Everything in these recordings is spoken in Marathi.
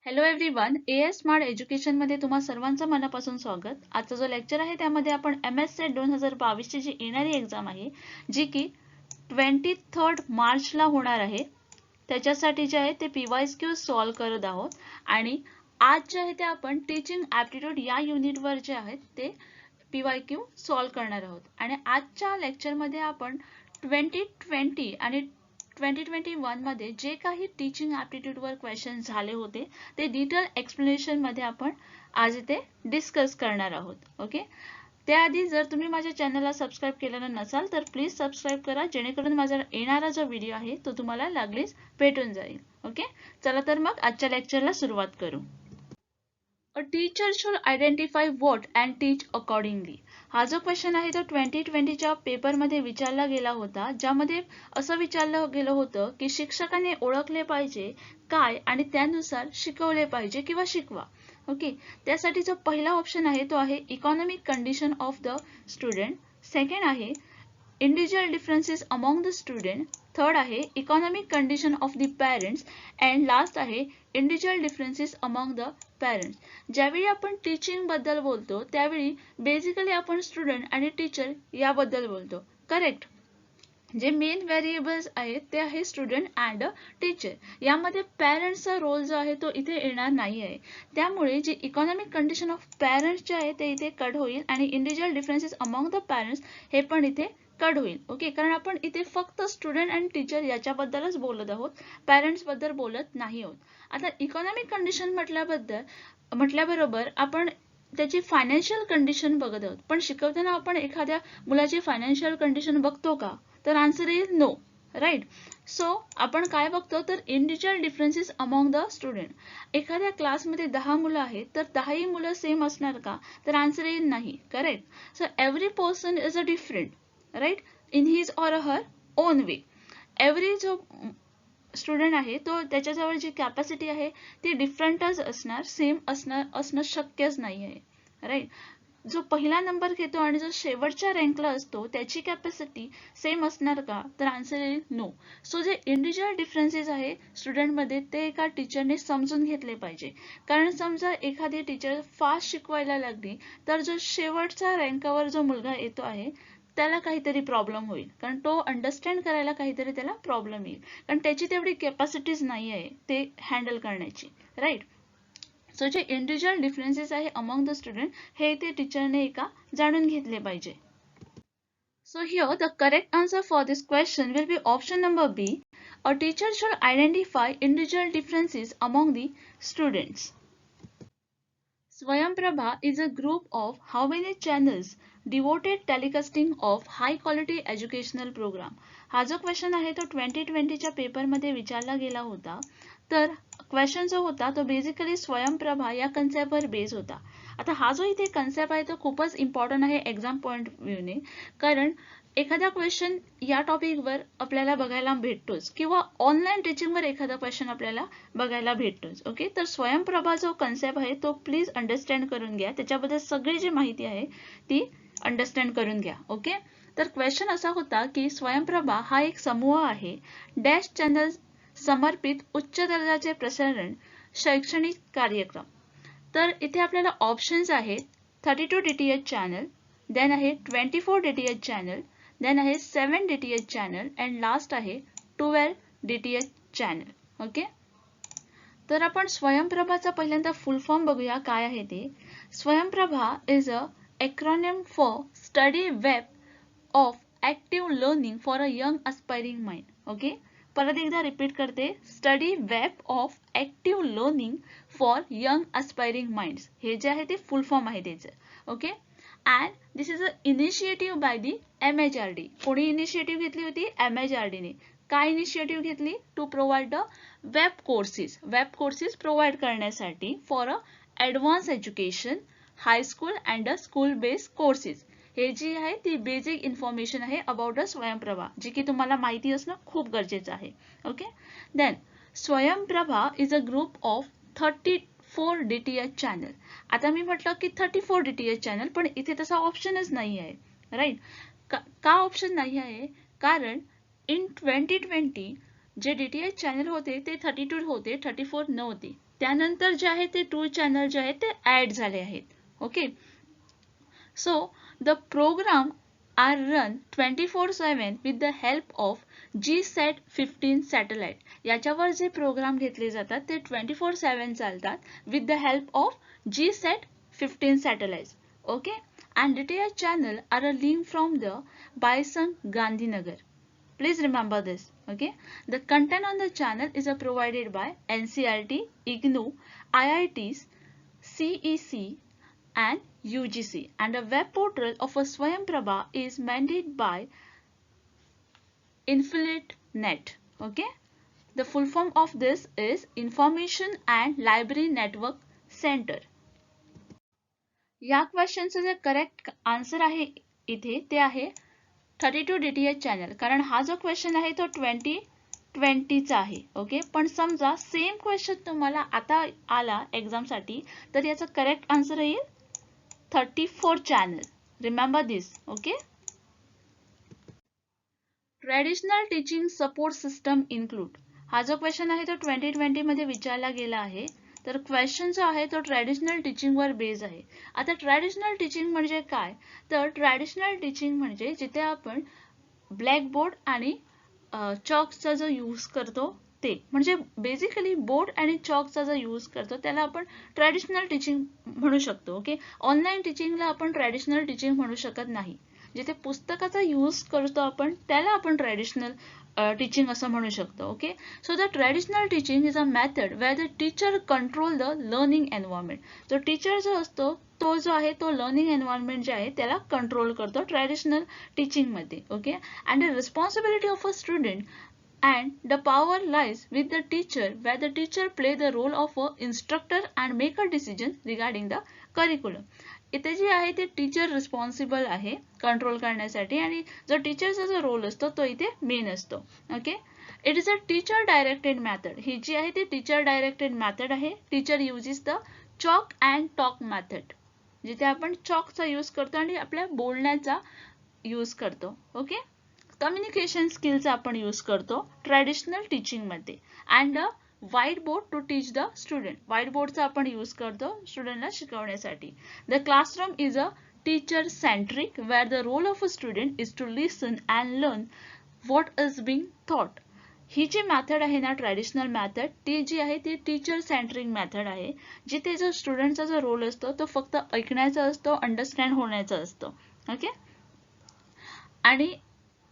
Hello everyone, as smart education मध्ये तुम्हा सर्वांचं मनापासून स्वागत. आजचा जो लेक्चर आहे त्यामध्ये आपण MS सेट 2022 ची जी येणारी एक्झाम आहे जी की 23 मार्चला होणार आहे त्याच्यासाठी जे आहे ते PYQ सॉल्व्ह करत आहोत. आणि आज जे आहे ते आपण टीचिंग ॲप्टिट्यूड या युनिटवर जे आहेत ते PYQ सॉल्व्ह करणार आहोत. आणि आजच्या लेक्चरमध्ये आपण 2020 आणि 2021 मध्ये जे काही टीचिंग ॲप्टिट्यूड वर क्वेश्चन झाले होते ते डिटेल एक्सप्लेनेशन मध्ये आपण आज इथे डिस्कस करणार आहोत. ओके, त्याआधी जर तुम्ही माझ्या चॅनलला सबस्क्राईब केलेलं नसाल तर प्लीज सबस्क्राईब करा, जेणेकरून माझा येणारा जो व्हिडिओ आहे तो तुम्हाला लागलीच भेटून जाईल. ओके, चला तर मग आजच्या लेक्चरला सुरुवात करू. A teacher should identify what and teach accordingly. हा जो क्वेश्चन आहे तो 2020च्या पेपरमध्ये विचारला गेला होता, ज्यामध्ये असं विचारलं गेलं होतं की शिक्षकाने ओळखले पाहिजे काय आणि त्यानुसार शिकवले पाहिजे किंवा शिकवा. ओके, त्यासाठी जो पहिला ऑप्शन आहे तो आहे economic condition of the student, second आहे individual differences among the student, third आहे economic condition of the parents and last आहे individual differences among the parents. ज्यावेळी आपण टीचिंग बद्दल बोलतो त्यावेळी बेसिकली आपण स्टुडंट आणि टीचर याबद्दल बोलतो. करेक्ट. जे मेन व्हेरिएबल्स आहेत ते आहे स्टुडंट अँड टीचर. यामध्ये पॅरेंट्सचा रोल जो आहे तो इथे येणार नाही आहे. त्यामुळे जे इकॉनॉमिक कंडिशन ऑफ पॅरेंट्स जे आहे ते इथे कट होईल आणि individual differences among the parents हे पण इथे कट होईल. ओके, कारण आपण इथे फक्त स्टुडंट अँड टीचर याच्याबद्दलच बोलत आहोत, पॅरेंट्स बद्दल बोलत नाही आहोत. आता इकॉनॉमिक कंडिशन म्हटल्याबरोबर आपण त्याची फायनान्शियल कंडिशन बघत आहोत, पण शिकवताना आपण एखाद्या मुलाची फायनान्शियल कंडिशन बघतो का? तर answer is no. Right. So आपण काय बघतो तर individual differences among the student. एखाद्या क्लासमध्ये 10 मुलं आहेत तर 10ही मुलं सेम असणार का? तर आन्सर इज नाही. Correct. So every person is a different, right, in his or her own way. Every जो स्टुडंट आहे तो त्याच्याजवळ जी कॅपॅसिटी आहे ती डिफरंटच असणार, सेम असणं शक्यच नाही आहे. राईट. जो पहिला नंबर घेतो आणि जो शेवटच्या रँकला असतो त्याची कॅपॅसिटी सेम असणार का? तर आन्सर इज नो. सो जे इंडिव्हिज्युअल डिफरन्सेस आहे स्टुडंटमध्ये ते एका टीचरने समजून घेतले पाहिजे. कारण समजा एखादी टीचर फास्ट शिकवायला लागली तर जो शेवटच्या रँकावर जो मुलगा येतो आहे त्याला काहीतरी प्रॉब्लेम होईल, कारण तो अंडरस्टँड करायला काहीतरी त्याला प्रॉब्लेम येईल, कारण त्याची तेवढी कॅपॅसिटीज नाही आहे ते हँडल करण्याची. राईट. सो जे इंडिव्हिज्युअल डिफरन्सेस आहे अमॉंग द स्टुडंट हे ते टीचरने एका जाणून घेतले पाहिजे. So here the correct answer for this question will be option number B. A teacher should identify individual differences among the students. Swayamprabha is a group of how many channels devoted telecasting of high quality educational program. हा जो क्वेश्चन आहे तो 2020च्या पेपरमध्ये विचारला गेला होता. तर क्वेश्चन जो होता तो बेसिकली स्वयंप्रभा या कन्सेप्टवर बेस होता. आता हा जो इथे कन्सेप्ट आहे तो खूपच इम्पॉर्टंट आहे एक्झाम पॉइंट व्ह्यूने, कारण एखादा क्वेश्चन या टॉपिकवर आपल्याला बघायला भेटतोच किंवा ऑनलाईन टीचिंगवर एखादा क्वेश्चन आपल्याला बघायला भेटतोच. ओके, तर स्वयंप्रभा जो कन्सेप्ट आहे तो प्लीज अंडरस्टँड करून घ्या, त्याच्याबद्दल सगळी जी माहिती आहे ती अंडरस्टँड करून घ्या. ओके, तर क्वेश्चन असा होता की स्वयंप्रभा हा एक समूह आहे डॅश चॅनल समर्पित उच्च दर्जाचे प्रसारण शैक्षणिक कार्यक्रम. तर इथे आपल्याला ऑप्शन्स आहेत 32 DTH चॅनल, देन आहे 24 DTH चॅनल, देन आहे 7 DTH चॅनल अँड लास्ट आहे 12 DTH चॅनल. ओके, तर आपण स्वयंप्रभाचा पहिल्यांदा फुल फॉर्म बघूया काय आहे ते. Swayamprabha is a acronym for study web of active learning for a young aspiring mind. Okay, परत एकदा रिपीट करते, study web of active learning for young aspiring minds. हे जे आहे ते फुल फॉर्म आहे त्याचं. Okay, and this is a initiative by the MHRD. कोणी इनिशिएटिव्ह घेतली होती? MHRDने. काय इनिशिएटिव्ह घेतली? To provide the web courses provide करण्यासाठी for a advance education, high school and school based courses. हे जी आहे ती बेसिक इन्फॉर्मेशन आहे अबाउट द स्वयंप्रभा, जी की तुम्हाला माहिती असणं खूप गरजेचं आहे. Okay, then Swayamprabha is a group of 34 DTH channel. आता मी म्हटलं की 34 DTH चॅनल, पण इथे तसा ऑप्शनच नाही आहे. राईट. का ऑप्शन नाही आहे? कारण इन 2020 जे DTH चॅनल होते ते 32 होते, 34 नव्हते. त्यानंतर जे आहे ते 2 चॅनल जे आहेत ते ऍड झाले आहेत. Okay, so the program are run 24/7 with the help of GSAT-15 satellite. याच्यावर जे प्रोग्राम घेतले जातात ते 24/7 चालतात with the help of GSAT-15 satellites. Okay, and DTH channel are a link from the Bison Gandhinagar. Please remember this. Okay, the content on the channel is provided by NCERT, IGNOU, IITs, CEC and UGC, and the web portal of a Swayamprabha is mandated by InfiniteNet. Okay, the full form of this is Information and Library Network Center. या क्वेश्चनचं जे करेक्ट आन्सर आहे इथे ते आहे 32 DTH चॅनल, कारण हा जो क्वेश्चन आहे तो 2020 चा आहे. ओके, पण समजा सेम क्वेश्चन तुम्हाला आता आला एक्झाम साठी तर याचा करेक्ट आन्सर येईल 34 channel. Remember this. Okay, traditional teaching support system include. हा जो क्वेश्चन आहे तो 2020 मध्ये विचारला गेला आहे. तर क्वेश्चन जो आहे तो ट्रेडिशनल टीचिंग वर बेस आहे. आता ट्रेडिशनल टीचिंग म्हणजे काय, तर ट्रेडिशनल टीचिंग म्हणजे जिथे आपण ब्लॅकबोर्ड आणि चॉकचा जो यूज करतो ते, म्हणजे बेसिकली बोर्ड आणि चॉकचा जो यूज करतो त्याला आपण ट्रेडिशनल टीचिंग म्हणू शकतो. ओके, ऑनलाईन टीचिंगला आपण ट्रेडिशनल टीचिंग म्हणू शकत नाही. जिथे पुस्तकाचा यूज करतो आपण त्याला आपण ट्रेडिशनल टीचिंग असं म्हणू शकतो. Okay, so the traditional teaching is a method where the teacher control the learning environment. जो टीचर जो असतो तो जो आहे तो लर्निंग एन्व्हायरमेंट जे आहे त्याला कंट्रोल करतो ट्रेडिशनल टीचिंग मध्ये. Okay, and the responsibility of a student and the power lies with the teacher, where the teacher play the role of a instructor and make a decision regarding the curriculum. इथे जे आहे ते टीचर रिस्पॉन्सिबल आहे कंट्रोल करण्यासाठी आणि जो टीचरचा जो रोल असतो तो इथे मेन असतो. Okay, it is a teacher directed method. ही जी आहे ती टीचर डायरेक्टेड मेथड आहे. Teacher uses the chalk and talk method, जिथे आपण चॉकचा यूज करतो आणि आपल्या बोलण्याचा यूज करतो. ओके, कम्युनिकेशन स्किलचा आपण यूज करतो ट्रेडिशनल टीचिंग मध्ये. And white board to teach the student. White बोर्डचा आपण यूज करतो स्टुडंटला शिकवण्यासाठी. The classroom is a teacher centric where the role of a student is to listen and learn what is being taught. ही जी मेथड आहे ना ट्रेडिशनल मेथड, ती जी आहे ती टीचर सेंट्रिक मेथड आहे, जिथे जो स्टुडंटचा जो रोल असतो तो फक्त ऐकण्याचा असतो, अंडरस्टँड होण्याचा असतो. ओके, आणि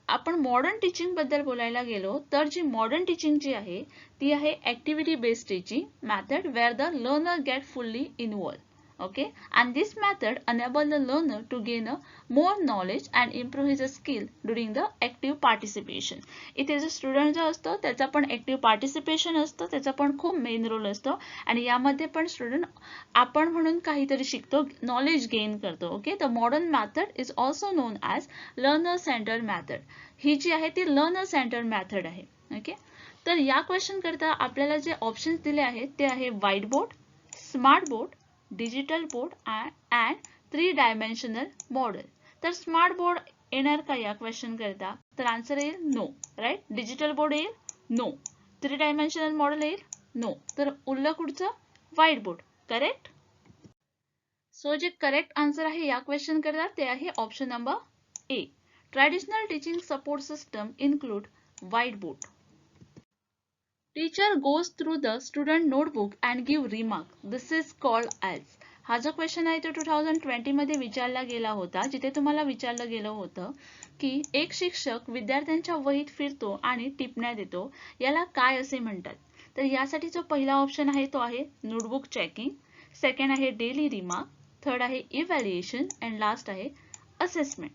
आपण मॉडर्न टीचिंग बद्दल बोलायला गेलो तर जी मॉडर्न टीचिंग जी आहे ती आहे activity based teaching method where the learner get fully involve. Okay, and this method enable the learner to gain a more knowledge and improve his skill during the active participation. इथे जो स्टुडंट जो असतो त्याचा पण ऍक्टिव्ह पार्टिसिपेशन असतो, त्याचा पण खूप मेन रोल असतो आणि यामध्ये पण स्टुडंट आपण म्हणून काहीतरी शिकतो, नॉलेज गेन करतो. Okay, the modern method is also known as learner centred method. ही जी आहे ती लर्नर सेंटर्ड मेथड आहे. ओके, तर या क्वेश्चन करता आपल्याला जे ऑप्शन्स दिले आहेत ते आहे white board, smart board, digital board and 3 dimensional model. तर स्मार्ट बोर्ड येणार का या क्वेश्चन करता, तर आन्सर येईल नो. राईट, डिजिटल बोर्ड येईल नो, 3 डायमेन्शनल मॉडेल येईल नो, तर उरलं कुठचं व्हाईट बोर्ड. करेक्ट. सो जे करेक्ट आन्सर आहे या क्वेश्चन करता ते आहे option number A. Traditional teaching support system include whiteboard. Teacher goes through the student notebook and give remark. This is called as. हा जो क्वेश्चन आहे तो 2020 मध्ये विचारला गेला होता, जिथे तुम्हाला विचारलं गेलं होतं की एक शिक्षक विद्यार्थ्यांच्या वहीत फिरतो आणि टिप्पण्या देतो, याला काय असे म्हणतात. तर यासाठी जो पहिला ऑप्शन आहे तो आहे नोटबुक चेकिंग, सेकंड आहे डेली रिमार्क, थर्ड आहे इव्हॅल्युएशन अँड लास्ट आहे assessment.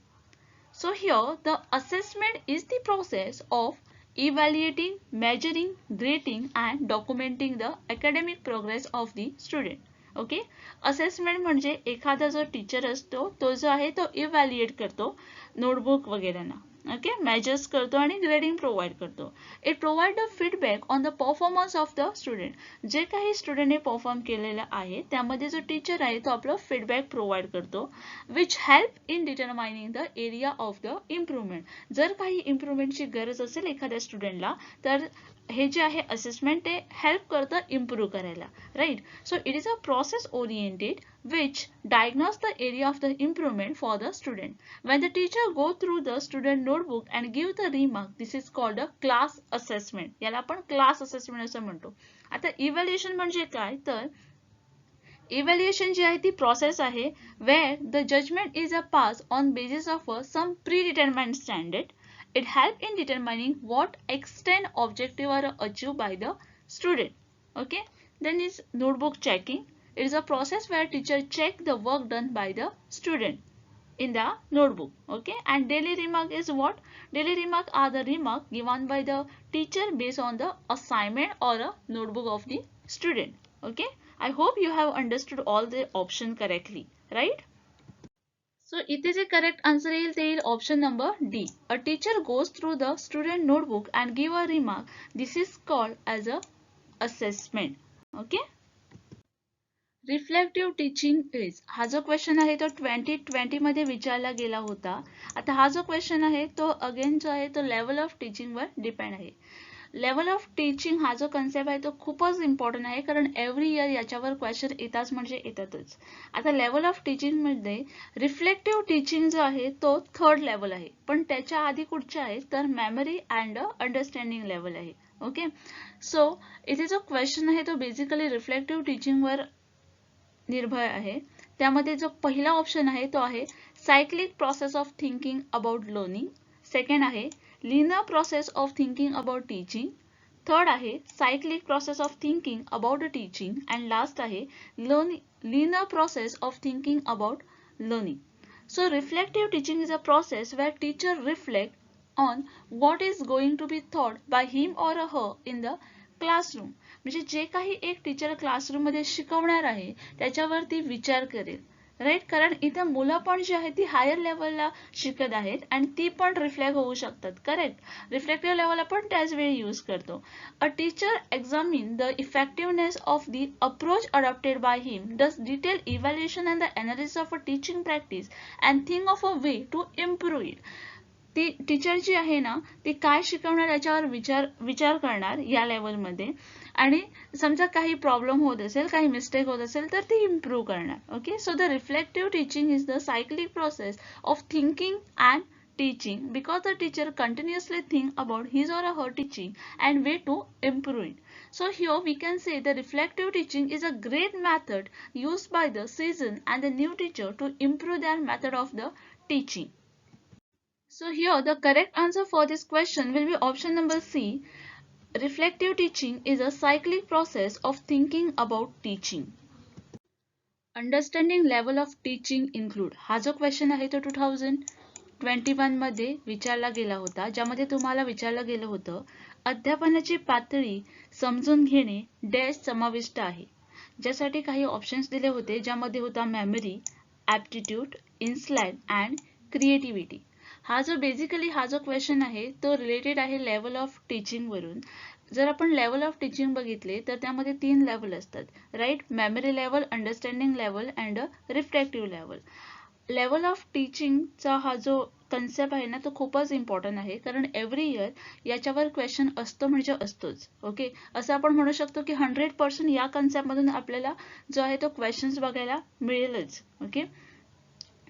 So here the assessment is the process of evaluating, measuring, grading and documenting the academic progress of the student. Okay, assessment म्हणजे एखादा जो टीचर असतो तो जो आहे तो इव्हॅल्युएट करतो नोटबुक वगैरेना. ओके, मेजर्स करतो आणि ग्रेडिंग प्रोव्हाइड करतो. It provide the feedback on the performance of the student. जे काही स्टुडंटने परफॉर्म केलेलं आहे त्यामध्ये जो टीचर आहे तो आपला फीडबॅक प्रोव्हाइड करतो, which help in determining the area of the improvement. जर काही इम्प्रूव्हमेंटची गरज असेल एखाद्या स्टुडंटला तर हे जे आहे असेसमेंट ते हेल्प करतं इम्प्रूव्ह करायला, right. So it is a process oriented which diagnose the area of the improvement for the student. When the teacher go through the student notebook and give the remark, this is called a class assessment. याला आपण class assessment असं म्हणतो. आता evaluation म्हणजे काय, तर evaluation जी आहे ती process आहे where the judgment is a pass on basis of some predetermined standard. It helps in determining what extent objective are achieved by the student. Okay. Then is notebook checking. It is a process where teacher check the work done by the student in the notebook. Okay. And daily remark is what? Daily remark are the remark given by the teacher based on the assignment or a notebook of the student. Okay. I hope you have understood all the option correctly, right? So इथे जे करेक्ट आन्सर येईल ते येईल option number D. A teacher goes through the student notebook and give a remark. This is called as a assessment. Okay. Reflective teaching is, हा जो क्वेश्चन आहे तो 2020 मध्ये विचारला गेला होता. आता हा जो क्वेश्चन आहे तो अगेन जो आहे तो लेवल ऑफ टीचिंग वर डिपेंड आहे. लेवल ऑफ टीचिंग हा जो कन्सेप्ट आहे तो खूपच इम्पॉर्टंट आहे, कारण एव्हरी इयर याच्यावर क्वेश्चन येतात म्हणजे येतातच. आता लेवल ऑफ टीचिंग मध्ये रिफ्लेक्टिव्ह टीचिंग जो आहे तो थर्ड लेवल आहे, पण त्याच्या आधी कुठचे आहे तर मेमरी अँड अंडरस्टँडिंग लेवल आहे. ओके. सो इथे जो क्वेश्चन आहे तो बेसिकली रिफ्लेक्टिव्ह टीचिंग वर निर्भर आहे. त्यामध्ये जो पहिला ऑप्शन आहे तो आहे cyclic process of thinking about learning. Second आहे linear process of thinking about teaching. Third आहे cyclic process of thinking about the teaching. And last आहे linear process of thinking about learning. So reflective teaching is a process where teacher reflect on what is going to be taught by him or her in the classroom. म्हणजे जे काही एक टीचर क्लासरूम मध्ये शिकवणार आहे त्याच्यावरती विचार करेल, राईट. कारण इथे मुलं पण जी आहे ती हायर लेवलला शिकत आहेत आणि ती पण रिफ्लेक्ट होऊ शकतात, करेक्ट. रिफ्लेक्टिव्ह लेवल आपण त्याच वेळी यूज करतो. A teacher examine the effectiveness of the approach adopted by him, does detail evaluation and the analysis of a teaching practice and think of a way to improve it. ती टीचर जी आहे ना ती काय शिकवणार याच्यावर विचार करणार या लेवलमध्ये, आणि समजा काही प्रॉब्लेम होत असेल, काही मिस्टेक होत असेल तर ती इम्प्रूव्ह करणार. Okay. So the reflective teaching is the cyclic process of thinking and teaching because the teacher continuously think about his or her teaching and way to improve it. So here we can say the reflective teaching is a great method used by the seasoned and the new teacher to improve their method of the teaching. So here the correct answer for this question will be option number C. Reflective teaching is a cyclic process of thinking about teaching. Understanding level of teaching include, हा जो क्वेश्चन आहे तो 2021 मध्ये विचारला गेला होता, ज्यामध्ये तुम्हाला विचारलं गेलं होतं अध्यापनाची पातळी समजून घेणे डॅश समाविष्ट आहे. ज्यासाठी काही ऑप्शन्स दिले होते, ज्यामध्ये होता memory, aptitude, insight and creativity. हा जो बेसिकली हा जो क्वेश्चन आहे तो रिलेटेड आहे लेवल ऑफ टीचिंग वरून. जर आपण लेवल ऑफ टीचिंग बघितले तर त्यामध्ये 3 लेवल असतात, right. Memory level, understanding level and reflective level. Level of टीचिंगचा हा जो कन्सेप्ट आहे ना तो खूपच इम्पॉर्टंट आहे, कारण एव्हरी इयर याच्यावर क्वेश्चन असतो म्हणजे असतोच. ओके. असं आपण म्हणू शकतो की 100% या कन्सेप्टमधून आपल्याला जो आहे तो क्वेश्चन्स बघायला मिळेलच. ओके.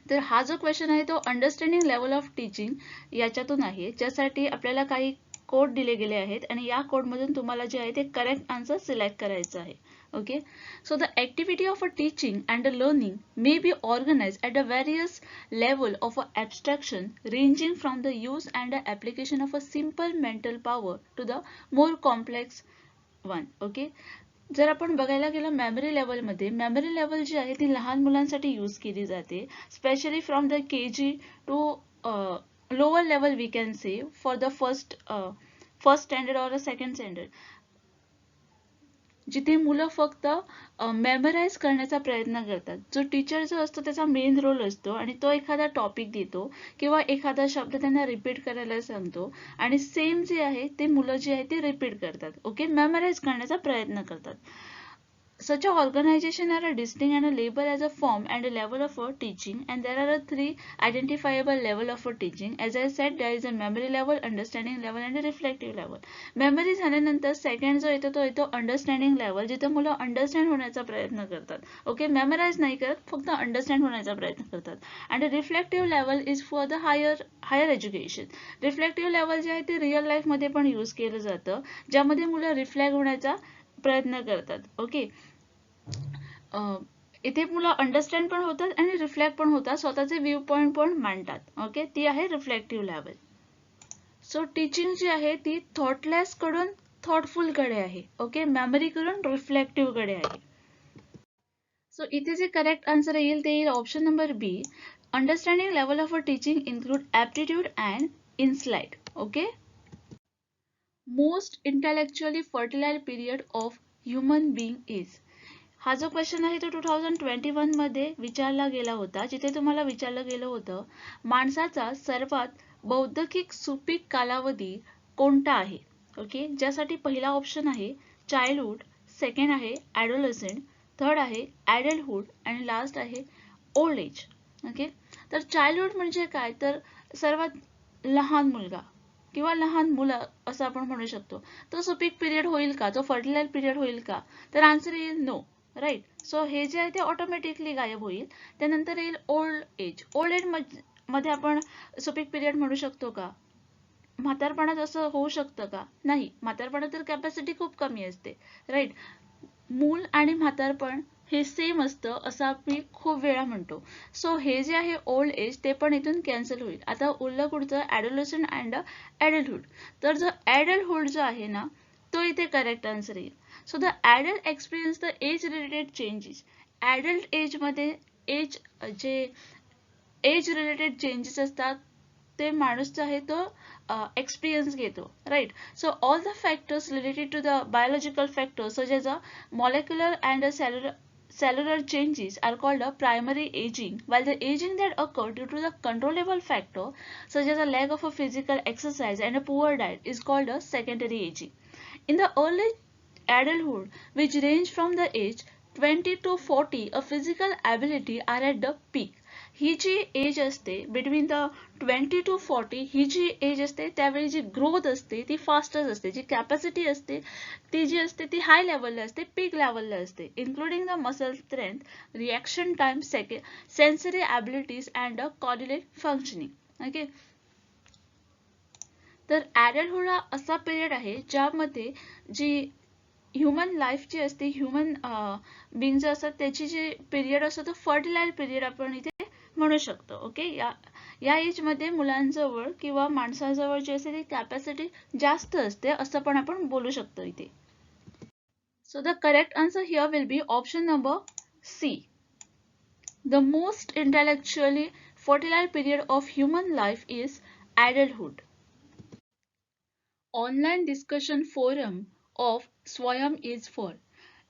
तर हा जो क्वेश्चन आहे तो अंडरस्टँडिंग लेवल ऑफ टीचिंग याच्यातून आहे, ज्यासाठी आपल्याला काही कोड दिले गेले आहेत आणि या कोडमधून तुम्हाला जे आहे ते करेक्ट आन्सर सिलेक्ट करायचं आहे. Okay, so the activity of a teaching and a learning may be organized at a various level of a abstraction, ranging from the use and the application of a simple mental power to the more complex one. Okay, जर आपण बघायला गेलो मेमरी लेवल मध्ये, मेमरी लेवल जी आहे ती लहान मुलांसाठी यूज केली जाते, specially from the KG to lower level we can say for the first standard or second standard, जिथे मुलं फक्त मेमराइज करण्याचा प्रयत्न करतात. जो टीचर जो असतो त्याचा मेन रोल असतो आणि तो एखादा टॉपिक देतो किंवा एखादा शब्द त्यांना रिपीट करायला सांगतो आणि सेम जे आहे ते मुलं जे आहे ते रिपीट करतात. ओके, मेमराइज करण्याचा प्रयत्न करतात. Such a organization are a distinct and a label as a form and a level of teaching, and there are three identifiable level of teaching. As I said, there is a memory level, understanding level and a reflective level. Memory झाल्यानंतर सेकंड जो येतो तो येतो अंडरस्टँडिंग लेवल, जिथे मुलं अंडरस्टँड होण्याचा प्रयत्न करतात. ओके, मेमराइज नाही करत, फक्त अंडरस्टँड होण्याचा प्रयत्न करतात. आणि reflective level is for the higher education. Reflective level जे आहे ते रिअल लाईफ मध्ये पण यूज केलं जातं, ज्यामध्ये मुलं रिफ्लेक्ट होण्याचा प्रयत्न करतात. ओके, इथे मुलं अंडरस्टँड पण होतात आणि रिफ्लेक्ट पण होतात, स्वतःचे व्ह्यू पॉइंट पण मांडतात. ओके, ती आहे रिफ्लेक्टिव्ह लेवल. सो टीचिंग जी आहे ती थॉटलेस कडून थॉटफुल कडे आहे. ओके, मेमरी कडून रिफ्लेक्टिव्ह कडे आहे. सो इथे जे करेक्ट आन्सर येईल ते येईल option number B. Understanding level of a teaching include aptitude and insight. Okay, most intellectually fertile period of human being is. हा जो क्वेश्चन आहे तो 2021 मध्ये विचारला गेला होता, जिथे तुम्हाला विचारलं गेलं होतं माणसाचा सर्वात बौद्धिक सुपीक कालावधी कोणता आहे. ओके, ज्यासाठी पहिला ऑप्शन आहे चाइल्डहुड, सेकंड आहे ॲडोलसंट, थर्ड आहे ॲडल्टहुड आणि लास्ट आहे ओल्ड एज. ओके, तर चाइल्डहुड म्हणजे काय, तर सर्वात लहान मुलगा किंवा लहान मुलं असं आपण म्हणू शकतो. तो सुपीक पिरियड होईल का, तो फर्टिलाइल पिरियड होईल का, तर आन्सर येईल नो. राईट. सो हे जे आहे ते ऑटोमॅटिकली गायब होईल. त्यानंतर येईल ओल्ड एज. ओल्ड एज मध्ये आपण सुपीक पिरियड म्हणू शकतो का, म्हातारपणात असं होऊ शकतं का, नाही. म्हातारपणात तर कॅपॅसिटी खूप कमी असते. राईट. मूल आणि म्हातारपण हे सेम असतं असं आम्ही खूप वेळा म्हणतो. सो हे जे आहे ओल्ड एज ते पण इथून कॅन्सल होईल. आता उरलं कुठचं, ॲडोलसंट अँड ॲडल्टहुड. तर जो ॲडल्टहुड जो आहे ना तो इथे करेक्ट आन्सर येईल. So the adult experience the age related changes. Adult एजमध्ये जे एज रिलेटेड चेंजेस असतात ते माणूस जो आहे तो एक्सपिरियन्स घेतो. Right. So all the factors related to the biological factors such as a molecular and cellular changes are called a primary aging, while the aging that occur due to the controllable factor such as a lack of a physical exercise and a poor diet is called a secondary aging. In the early adulthood, which range from the age 20 to 40, a physical ability are at the peak. ही जी एज असते बिटवीन द 20 to 40, ही जी एज असते त्यावेळी जी ग्रोथ असते ती फास्टच असते, जी कॅपॅसिटी असते ती जी असते ती हाय लेवलला असते, पीक लेवलला असते, including the muscle strength, reaction time, sensory abilities and coordinate functioning. Okay, तर ॲडल्टहुड हा असा पिरियड आहे ज्यामध्ये जी ह्युमन लाईफ जी असते, ह्युमन बिंग जे असतात त्याची जी पिरियड असतो तो फर्टिलाइल पिरियड आपण इथे म्हणू शकतो. ओके, या एज मध्ये मुलांजवळ किंवा माणसाजवळ जी असते ती कॅपॅसिटी जास्त असते असं पण आपण बोलू शकतो इथे. So the correct answer here will be option number C. The most intellectually fertile period of human life is adulthood. Online discussion forum of Swayam is for.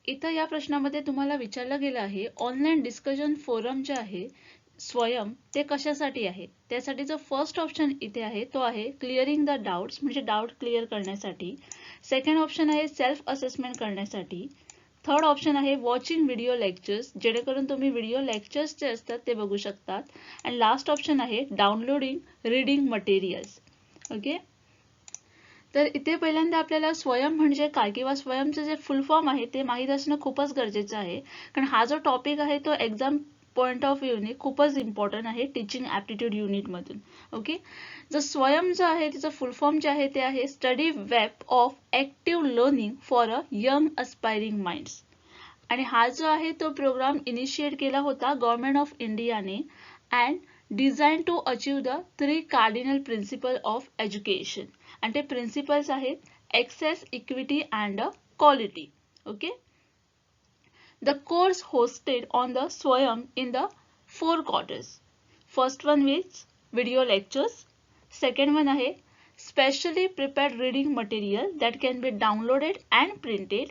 इथं या प्रश्नामध्ये तुम्हाला विचारलं गेलं आहे ऑनलाईन डिस्कशन फोरम जे आहे स्वयं ते कशासाठी आहे. त्यासाठी जो फर्स्ट ऑप्शन इथे आहे तो आहे क्लिअरिंग द डाउट्स, म्हणजे डाऊट क्लिअर करण्यासाठी. सेकंड ऑप्शन आहे सेल्फ असेसमेंट करण्यासाठी. थर्ड ऑप्शन आहे वॉचिंग व्हिडिओ लेक्चर्स, जेणेकरून तुम्ही व्हिडिओ लेक्चर्स जे असतात ते बघू शकतात. अँड लास्ट ऑप्शन आहे डाउनलोडिंग रीडिंग मटेरियल्स. ओके, तर इथे पहिल्यांदा आपल्याला स्वयं म्हणजे काय किंवा स्वयंचं जे फुल फॉर्म आहे ते माहीत असणं खूपच गरजेचं आहे, कारण हा जो टॉपिक आहे तो एक्झाम पॉइंट ऑफ व्ह्यूने खूपच इम्पॉर्टंट आहे टीचिंग ॲप्टिट्यूड युनिटमधून. ओके, जो स्वयं जो आहे त्याचं फुल फॉर्म जे आहे ते आहे study web of active learning for a young aspiring minds. आणि हा जो आहे तो प्रोग्राम इनिशिएट केला होता गव्हर्नमेंट ऑफ इंडियाने and design to achieve the 3 cardinal principle of education. आणि ते प्रिन्सिपल्स आहेत access, equity and quality. Okay, the course hosted on the Swayam in the 4 quarters. First one with video lectures, second one आहे specially prepared reading material that can be downloaded and printed.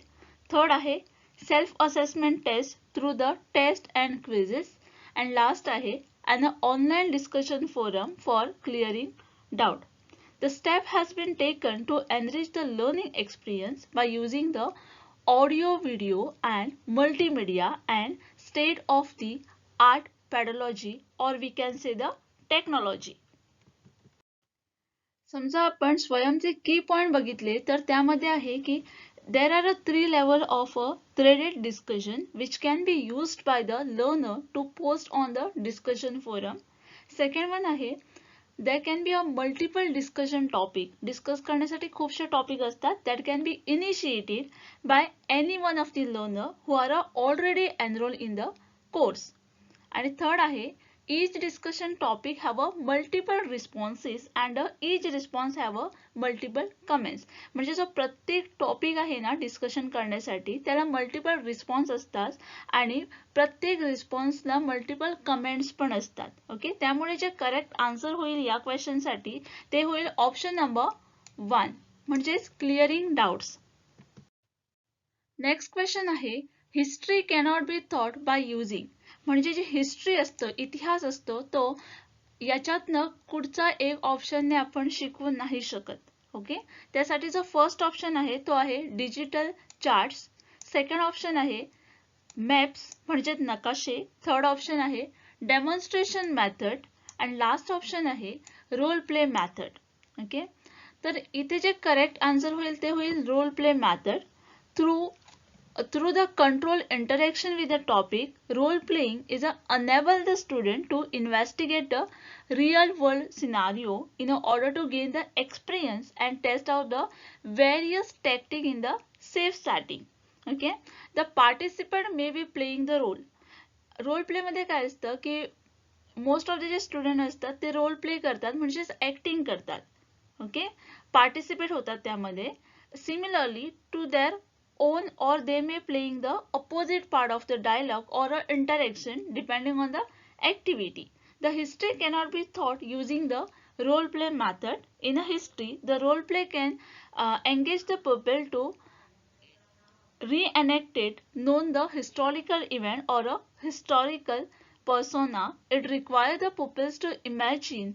Third आहे self assessment test through the test and quizzes. And last आहे an online discussion forum for clearing doubt. The step has been taken to enrich the learning experience by using the audio, video and multimedia and state of the art pedagogy, or we can say the technology. समजा आपण स्वयंचे की पॉइंट बघितले तर त्यामध्ये आहे की there are 3 levels of a threaded discussion which can be used by the learner to post on the discussion forum. Second one आहे there can be a multiple discussion topic. Discuss करण्यासाठी खूपशे टॉपिक असतात that can be initiated by any one of the learner who are already enrolled in the course. आणि थर्ड आहे each discussion topic have a multiple responses and each response have a multiple comments. म्हणजे जो प्रत्येक टॉपिक आहे ना डिस्कशन करण्यासाठी त्याला मल्टिपल रिस्पॉन्स असतात आणि प्रत्येक रिस्पॉन्सला मल्टिपल कमेंट्स पण असतात. ओके, त्यामुळे जे करेक्ट आन्सर होईल या क्वेश्चन साठी ते होईल ऑप्शन नंबर 1 म्हणजेच क्लिअरिंग डाउट्स. नेक्स्ट क्वेश्चन आहे history cannot be taught by using. म्हणजे जे हिस्ट्री असतं इतिहास असतो तो याच्यातनं कुठचा एक ऑप्शनने आपण शिकवू नाही शकत. ओके, त्यासाठी जो फर्स्ट ऑप्शन आहे तो आहे डिजिटल चार्ट्स. सेकंड ऑप्शन आहे मॅप्स म्हणजे नकाशे. थर्ड ऑप्शन आहे डेमॉन्स्ट्रेशन मेथड आणि लास्ट ऑप्शन आहे रोल प्ले मेथड. ओके, तर इथे जे करेक्ट आन्सर होईल ते होईल role play method. Through the control interaction with the topic, role playing is enable the student to investigate the real world scenario in order to gain the experience and test out the various tactics in the safe setting. Okay, the participant may be playing the role. Role play मध्ये काय असतं की मोस्ट ऑफ द जे स्टुडंट असतात ते रोल प्ले करतात म्हणजेच ऍक्टिंग करतात. ओके, पार्टिसिपेट होतात त्यामध्ये. Similarly to their own or they may playing the opposite part of the dialogue or interaction depending on the activity. The history cannot be taught using the role play method. In a history, the role play can engage the pupil to reenact known the historical event or a historical persona. It requires the pupils to imagine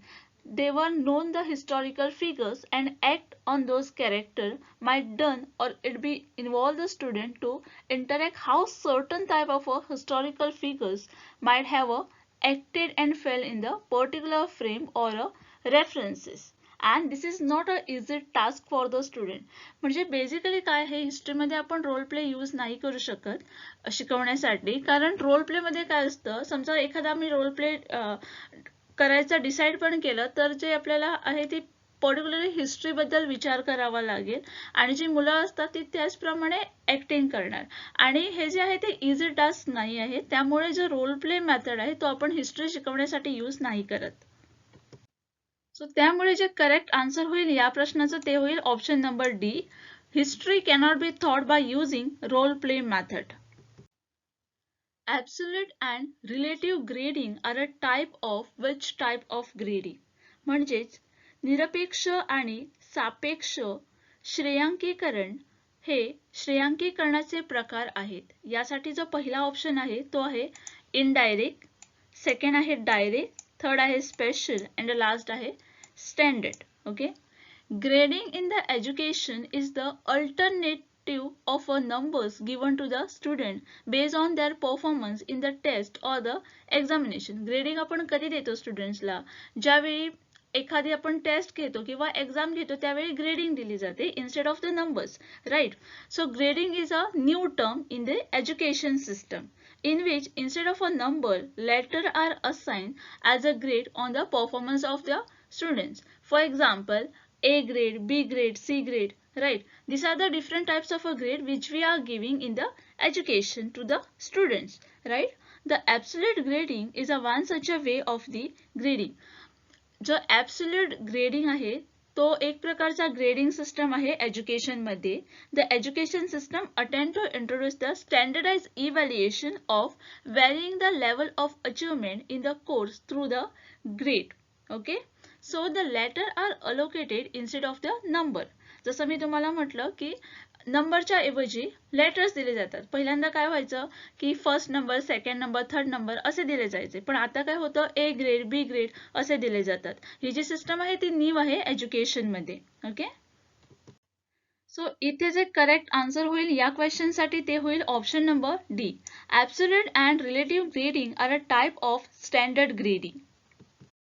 they were known the historical figures and act on those characters might done, or it be involve the student to interact how certain type of historical figures might have acted and fell in the particular frame or references. And this is not a easy task for the student. म्हणजे बेसिकली काय आहे हिस्ट्रीमध्ये आपण रोल प्ले यूज नाही करू शकत शिकवण्यासाठी. कारण रोल प्ले मध्ये काय असतं समजा एखादा मी रोल प्ले करायचं डिसाईड पण केलं तर जे आपल्याला आहे ते पर्टिक्युलरली हिस्ट्री बद्दल विचार करावा लागेल आणि जी मुलं असतात ती त्याचप्रमाणे ऍक्टिंग करणार आणि हे जे आहे ते इझी टास्क नाही आहे. त्यामुळे जो रोल प्ले मेथड आहे तो आपण हिस्ट्री शिकवण्यासाठी यूज नाही करत. सो त्यामुळे जे करेक्ट आन्सर होईल या प्रश्नाचं ते होईल option number D. History cannot be taught by using role play method. Absolute and relative grading are a type of which type of grading? म्हणजेच निरपेक्ष आणि सापेक्ष श्रेयांकीकरण हे श्रेयांकीकरणाचे प्रकार आहेत. यासाठी जो पहिला ऑप्शन आहे तो आहे इनडायरेक्ट, सेकंड आहे डायरेक्ट, थर्ड आहे स्पेशल अँड लास्ट आहे standard. Okay, grading in the education is the alternate of numbers given to the student based on their performance in the test or the examination. Grading आपण कधी देतो स्टुडंट्सला ज्यावेळी एखादी आपण टेस्ट घेतो किंवा एक्झाम घेतो त्यावेळी ग्रेडिंग दिली जाते instead of the numbers, right. So grading is a new term in the education system in which instead of a number letters are assigned as a grade on the performance of the students. For example, A grade, B grade, C grade, right? These are the different types of a grade which we are giving in the education to the students, right? The absolute grading is a one such a way of the grading. जो absolute grading आहे तो एक प्रकारचा ग्रेडिंग सिस्टम आहे एज्युकेशन मध्ये. The education system attempt to introduce the standardize evaluation of varying the level of achievement in the course through the grade. Okay, so the letter are allocated instead of the number. जसं मी तुम्हाला म्हटलं की नंबरच्या ऐवजी लेटर्स दिले जातात. पहिल्यांदा काय व्हायचं की first number, second number, third number असे दिले जायचे, पण आता काय होतं ए ग्रेड, बी ग्रेड असे दिले जातात. ही जी सिस्टम आहे ती न्यू आहे एज्युकेशन मध्ये. ओके, सो इथे जे करेक्ट आन्सर होईल या क्वेश्चनसाठी ते होईल option number D. Absolute and relative grading are a type of standard grading.